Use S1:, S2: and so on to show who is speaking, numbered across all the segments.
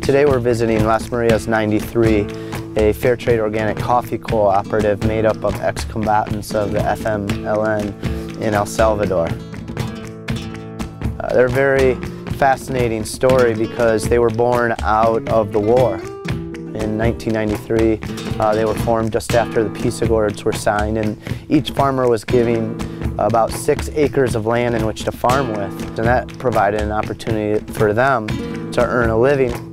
S1: Today we're visiting Las Marias 93, a fair trade organic coffee cooperative made up of ex-combatants of the FMLN in El Salvador. They're a very fascinating story because they were born out of the war. In 1993, they were formed just after the peace accords were signed, and each farmer was given about 6 acres of land in which to farm with, and that provided an opportunity for them to earn a living.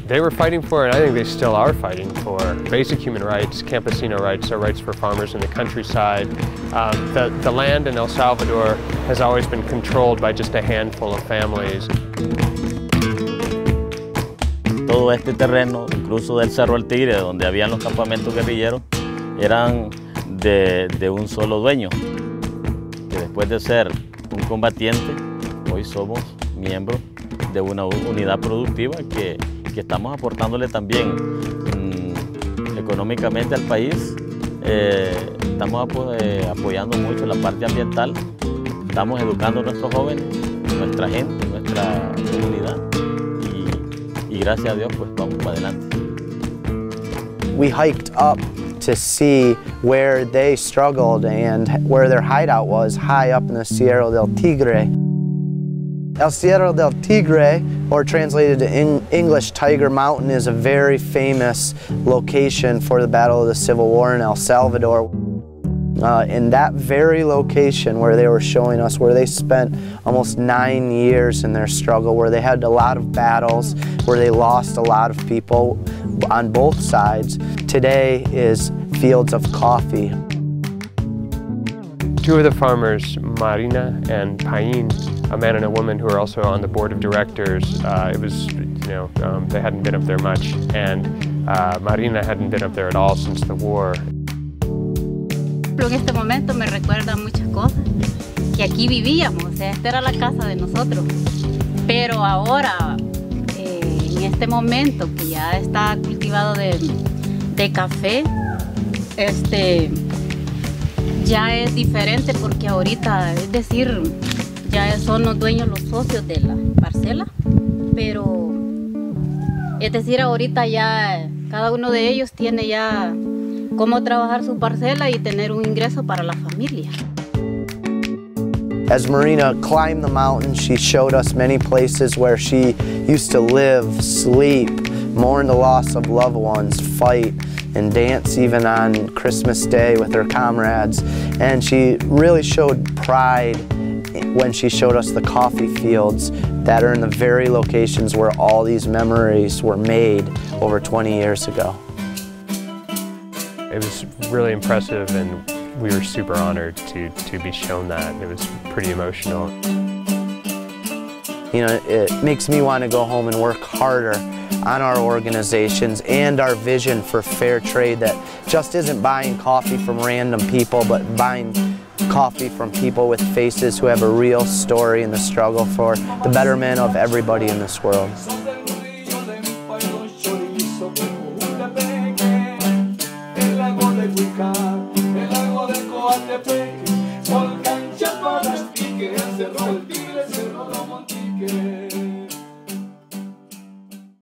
S2: They were fighting for, and I think they still are fighting for, basic human rights, campesino rights, or rights for farmers in the countryside. The land in El Salvador has always been controlled by just a handful of families.
S3: Todo este terreno, incluso del Cerro El Tigre, donde habían los campamentos guerrilleros, eran de un solo dueño, que después de ser un combatiente, hoy somos miembros de una unidad productiva que estamos aportándole también económicamente al país. Estamos apoyando mucho la parte ambiental, estamos educando a nuestros jóvenes, nuestra gente, nuestra comunidad, y gracias a Dios pues vamos para adelante.
S1: We hiked up to see where they struggled and where their hideout was, high up in the Sierra del Tigre. El Sierra del Tigre, or translated to English, Tiger Mountain, is a very famous location for the Battle of the Civil War in El Salvador. In that very location where they were showing us, where they spent almost 9 years in their struggle, where they had a lot of battles, where they lost a lot of people on both sides, today is fields of coffee.
S2: 2 of the farmers, Marina and Pain, a man and a woman who are also on the board of directors, it was, they hadn't been up there much, and Marina hadn't been up there at all since the war.
S4: En este momento me recuerda muchas cosas, que aquí vivíamos, o sea, esta era la casa de nosotros, pero ahora, en este momento que ya está cultivado de café, ya es diferente porque ahorita, es decir, ya son los dueños, los socios de la parcela, pero es decir, ahorita ya cada uno de ellos tiene ya cómo trabajar su parcela y tener un ingreso para la familia.
S1: As Marina climbed the mountain, she showed us many places where she used to live, sleep, mourn the loss of loved ones, fight, and dance even on Christmas Day with her comrades. And she really showed pride when she showed us the coffee fields that are in the very locations where all these memories were made over 20 years ago.
S2: It was really impressive, and we were super honored to be shown that. It was pretty emotional.
S1: You know, it makes me want to go home and work harder on our organizations and our vision for fair trade that just isn't buying coffee from random people, but buying coffee from people with faces who have a real story in the struggle for the betterment of everybody in this world.
S5: Por cancha para el pique, cerró el tigre, cerró los montiques.